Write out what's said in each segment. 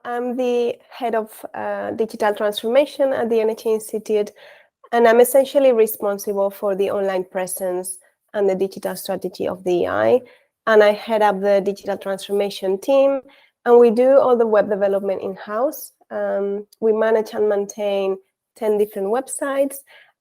I'm the head of digital transformation at the Energy Institute, and I'm essentially responsible for the online presence and the digital strategy of the EI. And I head up the digital transformation team, and we do all the web development in-house. We manage and maintain 10 different websites,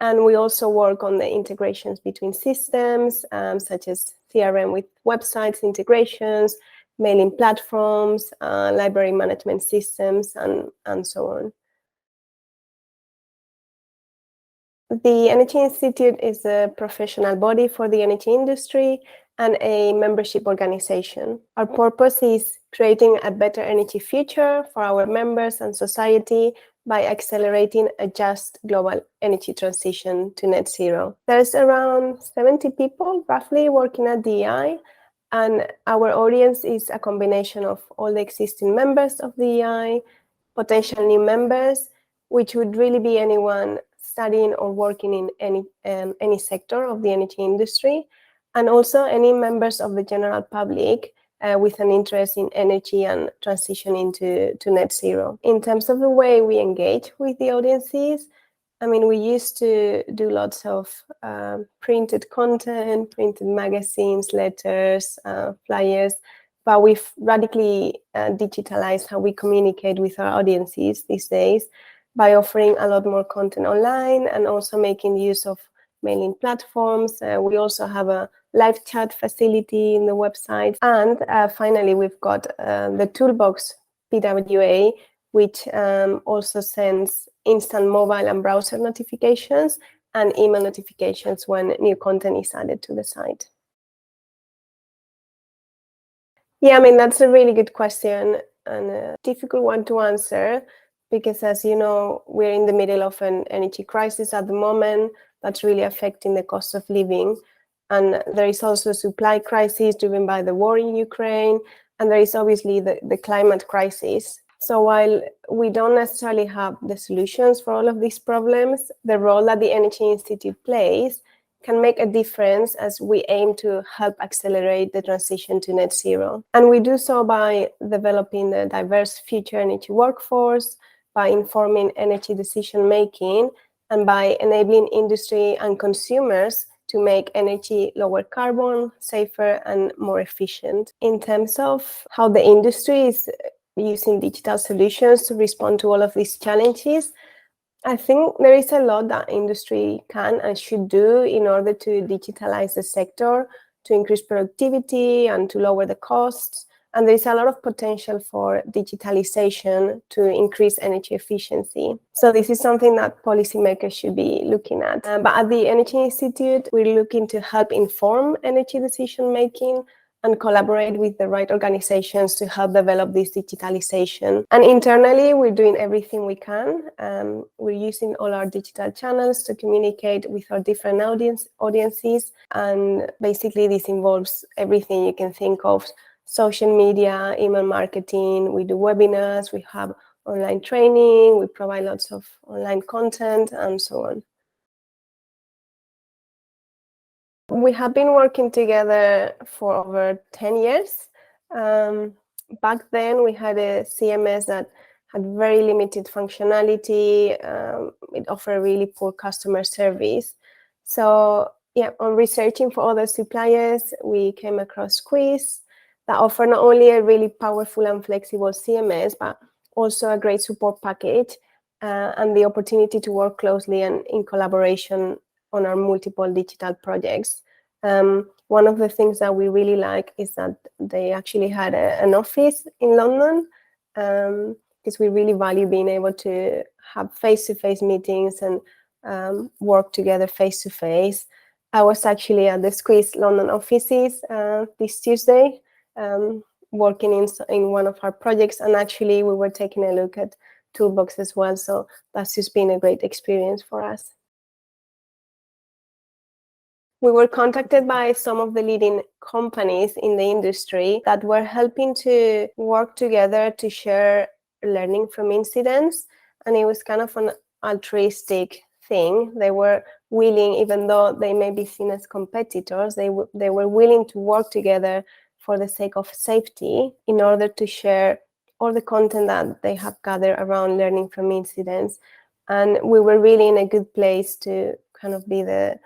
and we also work on the integrations between systems, such as CRM with websites integrations, mailing platforms, library management systems, and so on. The Energy Institute is a professional body for the energy industry and a membership organization. Our purpose is creating a better energy future for our members and society by accelerating a just global energy transition to net zero. There's around 70 people roughly working at DEI, and our audience is a combination of all the existing members of the EI, potential new members, which would really be anyone studying or working in any sector of the energy industry, and also any members of the general public with an interest in energy and transitioning to net zero. In terms of the way we engage with the audiences, I mean, we used to do lots of printed content, printed magazines, letters, flyers, but we've radically digitalized how we communicate with our audiences these days by offering a lot more content online and also making use of mailing platforms. We also have a live chat facility in the website. And finally, we've got the Toolbox PWA, which also sends instant mobile and browser notifications and email notifications when new content is added to the site. Yeah, I mean, that's a really good question and a difficult one to answer because, as you know, we're in the middle of an energy crisis at the moment that's really affecting the cost of living. And there is also a supply crisis driven by the war in Ukraine, and there is obviously the climate crisis. So while we don't necessarily have the solutions for all of these problems, the role that the Energy Institute plays can make a difference as we aim to help accelerate the transition to net zero. And we do so by developing a diverse future energy workforce, by informing energy decision-making, and by enabling industry and consumers to make energy lower carbon, safer, and more efficient. In terms of how the industry is using digital solutions to respond to all of these challenges, I think there is a lot that industry can and should do in order to digitalize the sector, to increase productivity and to lower the costs. And there's a lot of potential for digitalization to increase energy efficiency. So this is something that policymakers should be looking at. But at the Energy Institute, we're looking to help inform energy decision-making and collaborate with the right organizations to help develop this digitalization. And internally, we're doing everything we can. We're using all our digital channels to communicate with our different audiences. And basically, this involves everything you can think of: social media, email marketing. We do webinars, we have online training, we provide lots of online content, and so on. We have been working together for over 10 years. Back then, we had a CMS that had very limited functionality. It offered really poor customer service. So, yeah, on researching for other suppliers, we came across Quiz that offer not only a really powerful and flexible CMS, but also a great support package and the opportunity to work closely and in collaboration on our multiple digital projects. One of the things that we really like is that they actually had an office in London, because we really value being able to have face-to-face meetings and work together face-to-face. I was actually at the Squeeze London offices this Tuesday, working in one of our projects, and actually we were taking a look at Toolbox as well, so that's just been a great experience for us. We were contacted by some of the leading companies in the industry that were helping to work together to share learning from incidents, and it was kind of an altruistic thing. They were willing, even though they may be seen as competitors, they were willing to work together for the sake of safety in order to share all the content that they have gathered around learning from incidents. And we were really in a good place to kind of be the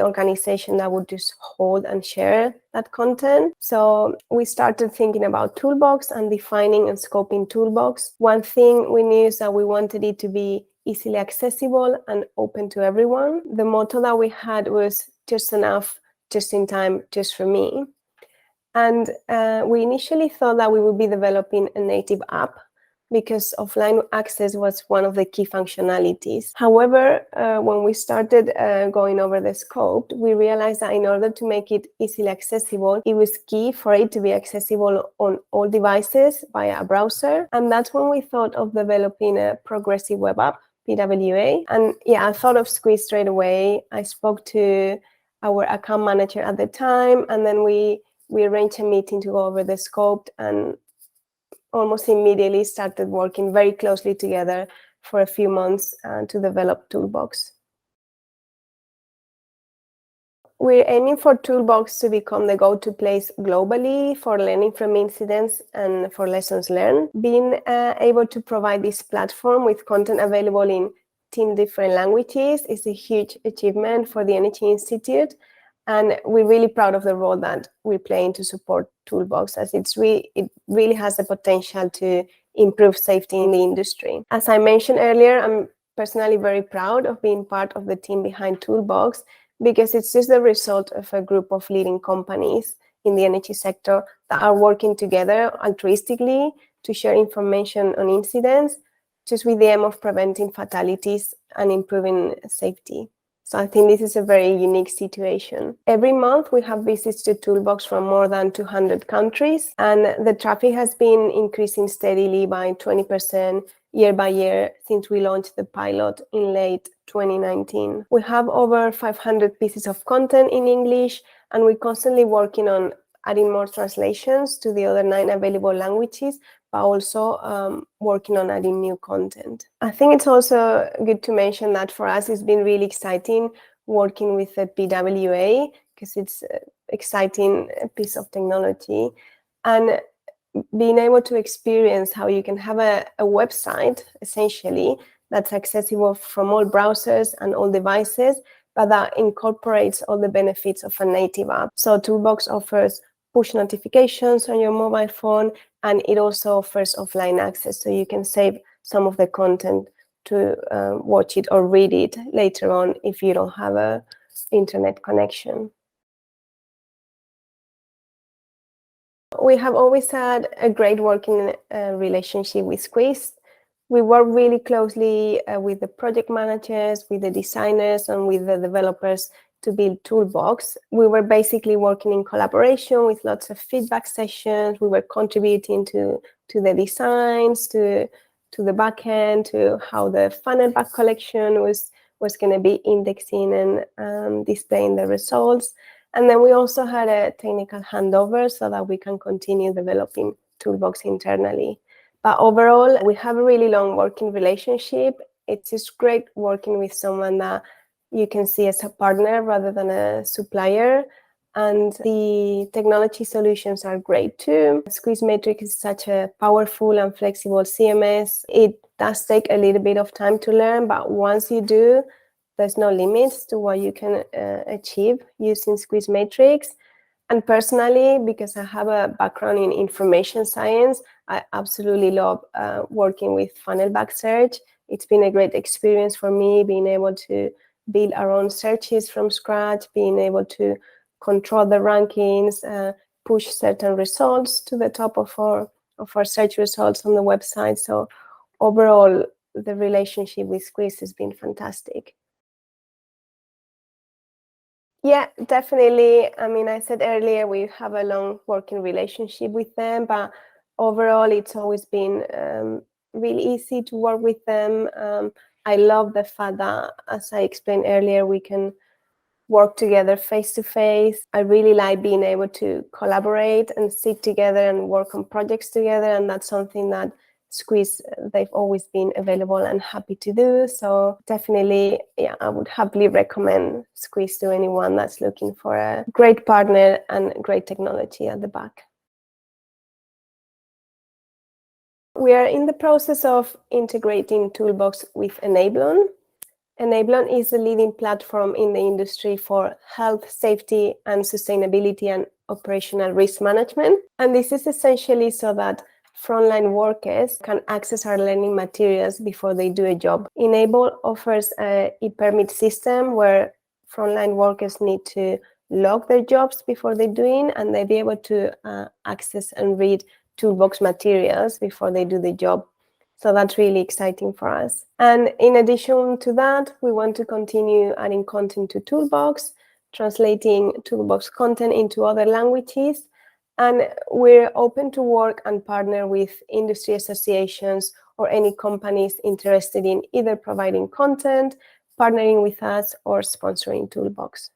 organization that would just hold and share that content. So we started thinking about Toolbox and defining and scoping Toolbox. One thing we knew is that we wanted it to be easily accessible and open to everyone. The motto that we had was just enough, just in time, just for me. And we initially thought that we would be developing a native app because offline access was one of the key functionalities. However, when we started going over the scope, we realized that in order to make it easily accessible, it was key for it to be accessible on all devices via a browser. And that's when we thought of developing a progressive web app, PWA. And yeah, I thought of Squeeze straight away. I spoke to our account manager at the time, and then we arranged a meeting to go over the scope, and almost immediately started working very closely together for a few months to develop Toolbox. We're aiming for Toolbox to become the go-to place globally for learning from incidents and for lessons learned. Being able to provide this platform with content available in 10 different languages is a huge achievement for the Energy Institute. And we're really proud of the role that we're playing to support Toolbox, as it really has the potential to improve safety in the industry. As I mentioned earlier, I'm personally very proud of being part of the team behind Toolbox, because it's just the result of a group of leading companies in the energy sector that are working together altruistically to share information on incidents, just with the aim of preventing fatalities and improving safety. So I think this is a very unique situation. Every month we have visits to Toolbox from more than 200 countries, and the traffic has been increasing steadily by 20% year by year since we launched the pilot in late 2019. We have over 500 pieces of content in English, and we're constantly working on adding more translations to the other 9 available languages, but also working on adding new content. I think it's also good to mention that for us it's been really exciting working with the PWA, because it's an exciting piece of technology, and being able to experience how you can have a website essentially that's accessible from all browsers and all devices, but that incorporates all the benefits of a native app. So Toolbox offers push notifications on your mobile phone, and it also offers offline access, so you can save some of the content to watch it or read it later on if you don't have an internet connection. We have always had a great working relationship with Squeeze. We work really closely with the project managers, with the designers, and with the developers to build Toolbox. We were basically working in collaboration with lots of feedback sessions. We were contributing to the designs, to the backend, to how the funnel back collection was going to be indexing and displaying the results. And then we also had a technical handover so that we can continue developing Toolbox internally. But overall, we have a really long working relationship. It's just great working with someone that you can see as a partner rather than a supplier. And the technology solutions are great too. Squeeze Matrix is such a powerful and flexible CMS. It does take a little bit of time to learn, but once you do, there's no limits to what you can achieve using Squeeze Matrix. And personally, because I have a background in information science, I absolutely love working with funnel back search. It's been a great experience for me, being able to build our own searches from scratch, being able to control the rankings, push certain results to the top of our search results on the website. So overall, the relationship with Squeeze has been fantastic. Yeah, definitely. I mean, I said earlier, we have a long working relationship with them, but overall, it's always been really easy to work with them. I love the fact that, as I explained earlier, we can work together face to face. I really like being able to collaborate and sit together and work on projects together, and that's something that Squeeze, they've always been available and happy to do. So definitely, yeah, I would happily recommend Squeeze to anyone that's looking for a great partner and great technology at the back. We are in the process of integrating Toolbox with Enablon. Enablon is a leading platform in the industry for health, safety, and sustainability and operational risk management. And this is essentially so that frontline workers can access our learning materials before they do a job. Enable offers a e-permit system where frontline workers need to log their jobs before they're doing, and they'll be able to access and read Toolbox materials before they do the job. So that's really exciting for us. And in addition to that, we want to continue adding content to Toolbox, translating Toolbox content into other languages. And we're open to work and partner with industry associations or any companies interested in either providing content, partnering with us, or sponsoring Toolbox.